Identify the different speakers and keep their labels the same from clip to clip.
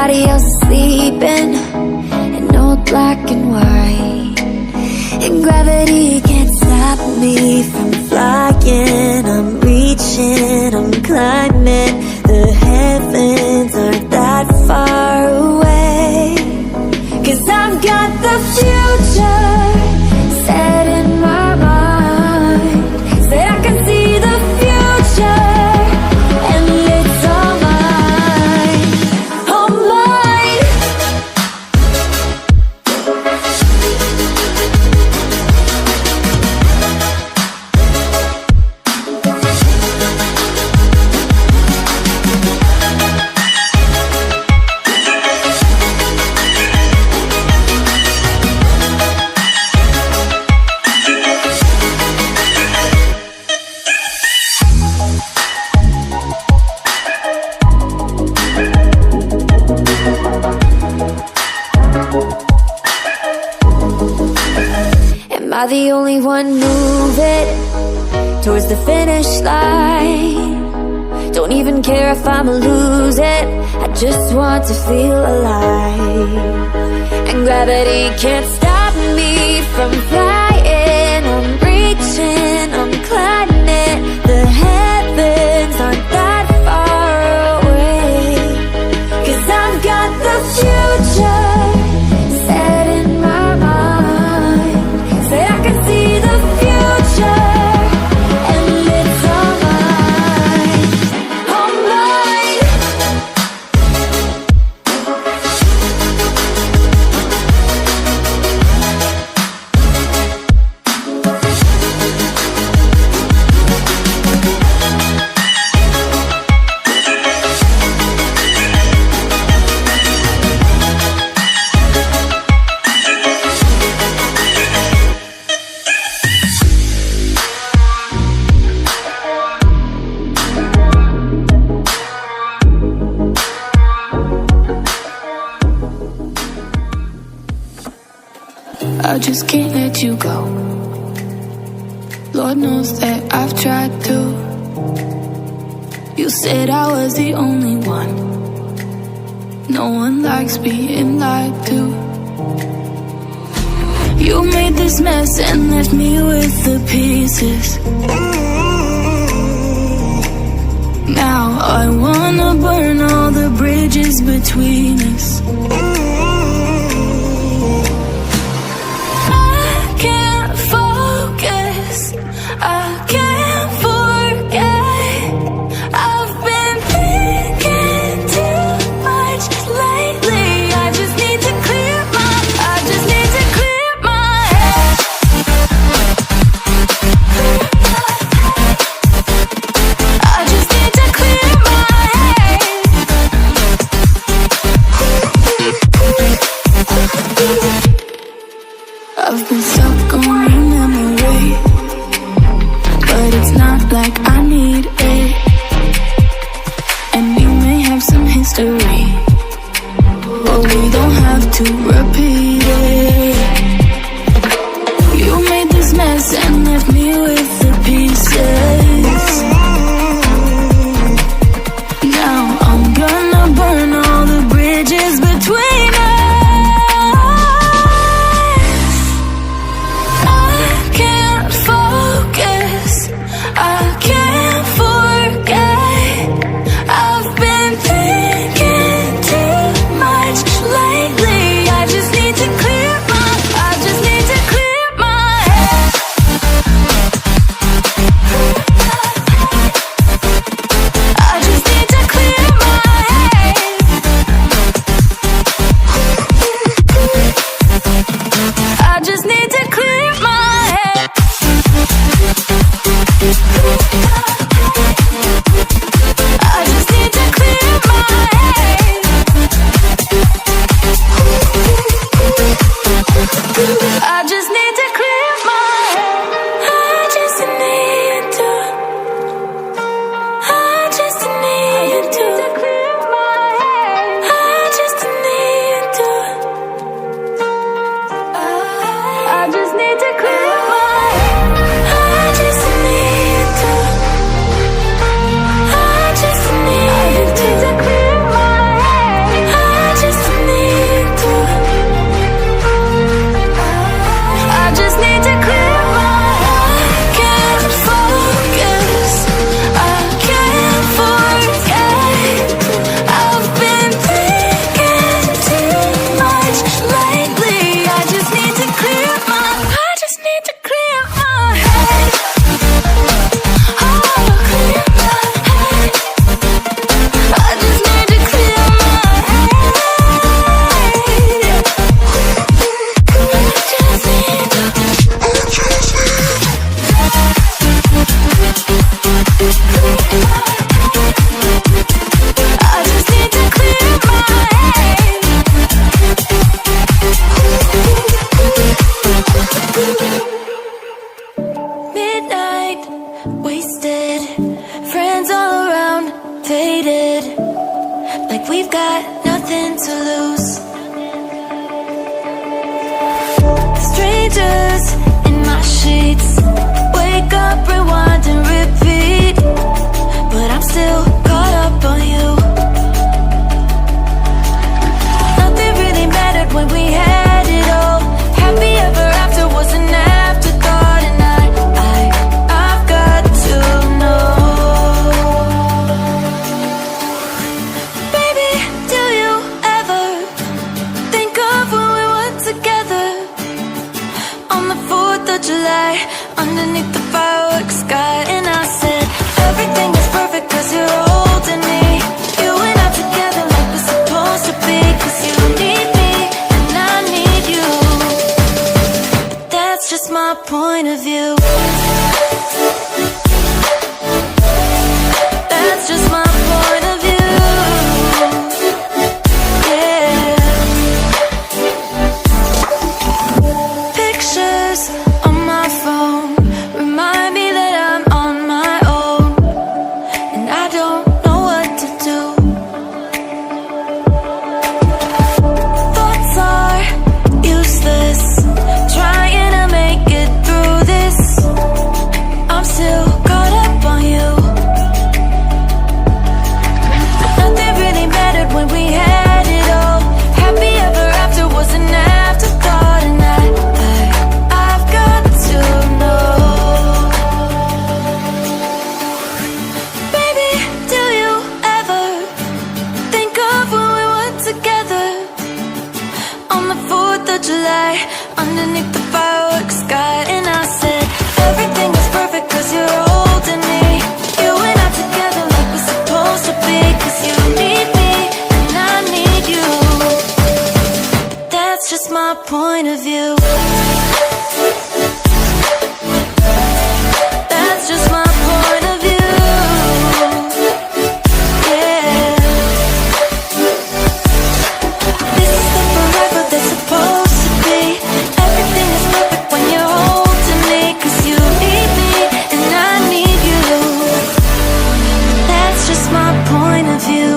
Speaker 1: everybody else is sleeping in old black and white, and gravity can't stop me from flying. I'm reaching, I'm climbing. The heavens aren't that far away, 'cause I've got the future set in my mind. Say I can see the future, and it's all mine, all mine. Am I the only one moving towards the finish line? Don't even care if I'ma lose it, I just want to feel alive. And gravity can't stop me from flying. I'm reaching, I'm climbing. The heavens aren't that far away, 'cause I've got the future set in my mind. Say I can see the future, and it's all mine, all mine.
Speaker 2: I just can't let you go. Lord knows that I've tried to. You said I was the only one. No one likes being lied to. You made this mess and left me with the pieces. Now I wanna burn all the bridges between us. I can't forget. I've been thinking too much lately. I just need to clear my head. I just need to clear my head. I've been stuck on your memory, but it's not like I need it. And we may have some history, but we don't have to repeat it. You made this mess and left me with the pieces. Now I'm gonna burn all the bridges between us. I can't focus, I can't forget. I've been thinking too much lately. I just need July, underneath the fireworks sky. And I said, everything is perfect cause you're holding me. You and I together like we're supposed to be. Cause you need me and I need you. That's just my point of view. That's just my point of view. Yeah. Pictures on my phone remind me that I'm on my own, and I don't know what to do. Thoughts are useless, trying to make it through this. I'm still caught up on you. Nothing really mattered when we had it all. Happy ever after was an afterthought. And I've got to know, baby, do you ever think of when we were together on the 4th of July, underneath the fireworks sky? And I said, everything is perfect cause you're holding me. You and I together like we're supposed to be. Cause you need me and I need you. That's just my point of view. That's just my point of view. Yeah. This is the forever that's supposed to be. Everything is perfect when you're holding me. Cause you need me and I need you. That's just my point of view.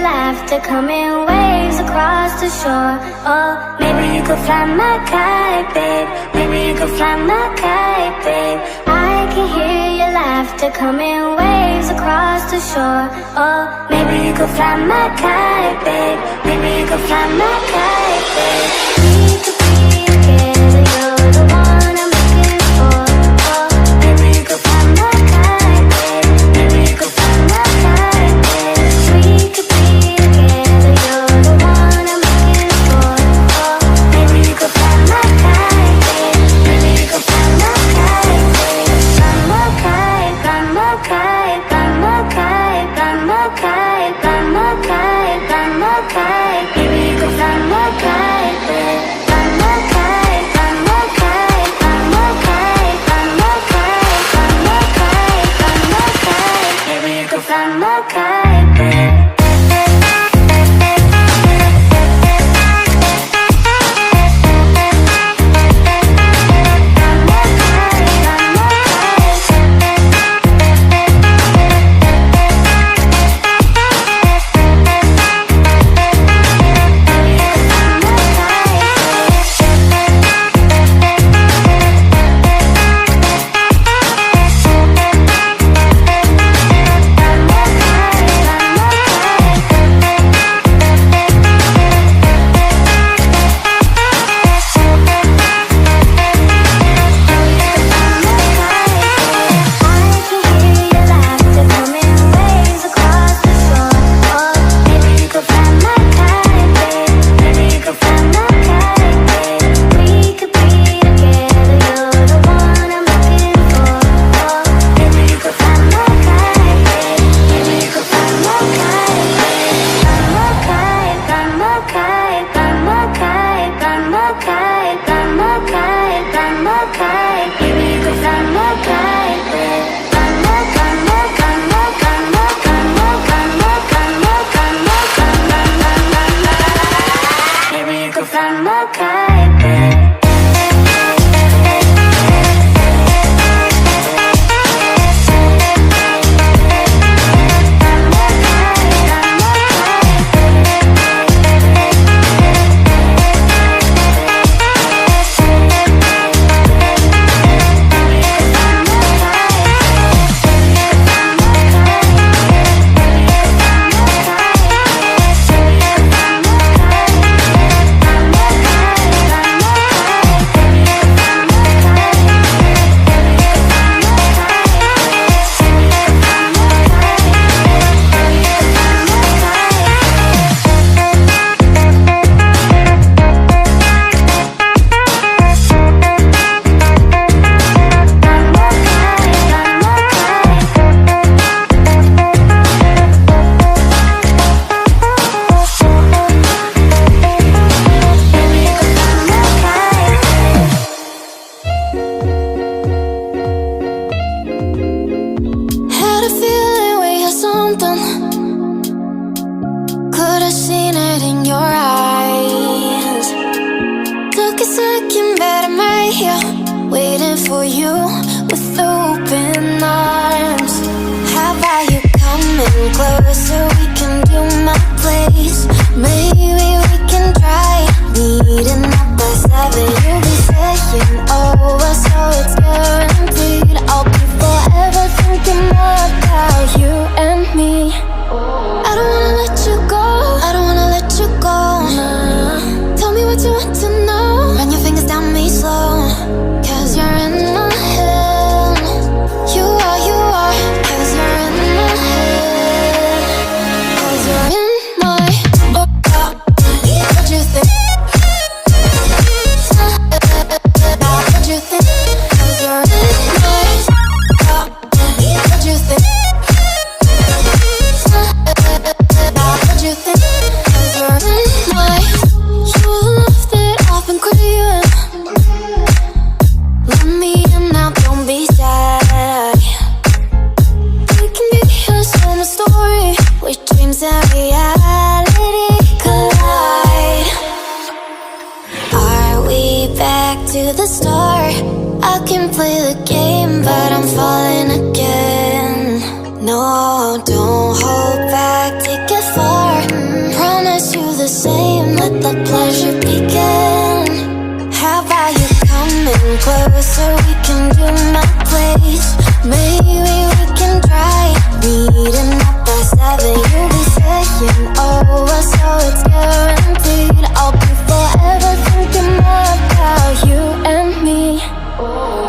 Speaker 3: Laughter coming waves across the shore. Oh, maybe you could fly my kite, babe. Maybe you could fly my kite, babe. I can hear your laughter coming waves across the shore. Oh, maybe you could fly my kite, babe. Maybe you could fly my kite, babe. We could be together, you're the one I'm looking for. Oh, maybe you could fly my kite, babe. Maybe you could fly my kite. 7, you'll be saying over, so it's guaranteed. I'll be forever thinking about you and me. I don't wanna let you go, I don't wanna let you go. Tell me what you want to know. Run your fingers down me slow, 'cause you're in my head. You are, 'cause you're in my head. 'Cause you're in my what you think? What you think? 'Cause you're in my what you think? What you think? 'Cause you're in my you love that I've been craving. Let me in now, don't be shy. We can be a summer story with dreams and reality collide. Are we back to the start? I can play the game, but I'm falling again. No, don't hold back, take it far. Promise you the same, let the pleasure begin. How about you coming closer, we can do my place. Maybe we can try meeting up by 7. You'll be saying over, so it's guaranteed. I'll be forever thinking about you and me.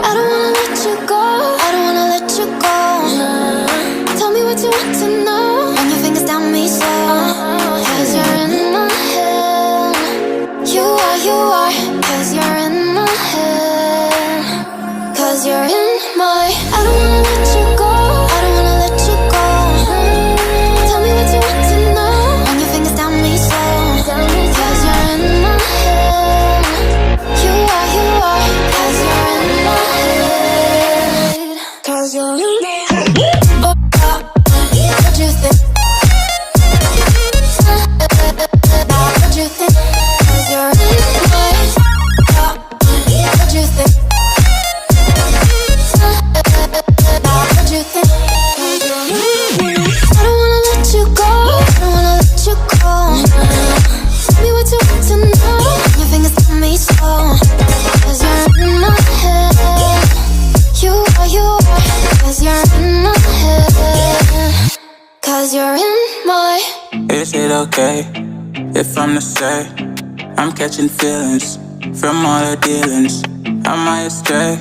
Speaker 3: I don't wanna let you go, I don't wanna let you go. Tell me what you want to know. Run your fingers down me slow, 'cause you're in my head. You are, 'cause you're in my head. 'Cause you're in my I don't wanna let you go, I don't wanna let you go. Tell me what you want to know. Run your fingers down me slow, 'cause you're in my head. You are, 'cause you're in my head. 'Cause you're in my head. What you think? What you think? 'Cause you're in my what you think? What you think? 'Cause you're in my I don't wanna let you go, I don't wanna let you go. Tell me what you want to know. Your fingers on me slow, 'cause you're in my head. You are, 'cause you're in my head. 'Cause you're in my
Speaker 4: Is it okay if I'm to say I'm catching feelings from all the dealings? Am I astray?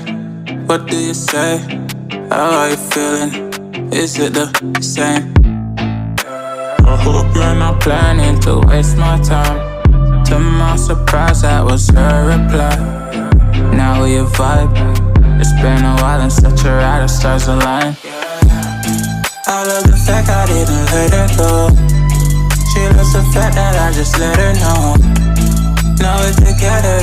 Speaker 4: What do you say? How are you feeling? Is it the same? I hope you're not planning to waste my time. To my surprise, that was her reply. Now we vibe. It's been a while and such a ride, the stars align. I love the fact I didn't let her go. She loves the fact that I just let her know. Now we're together.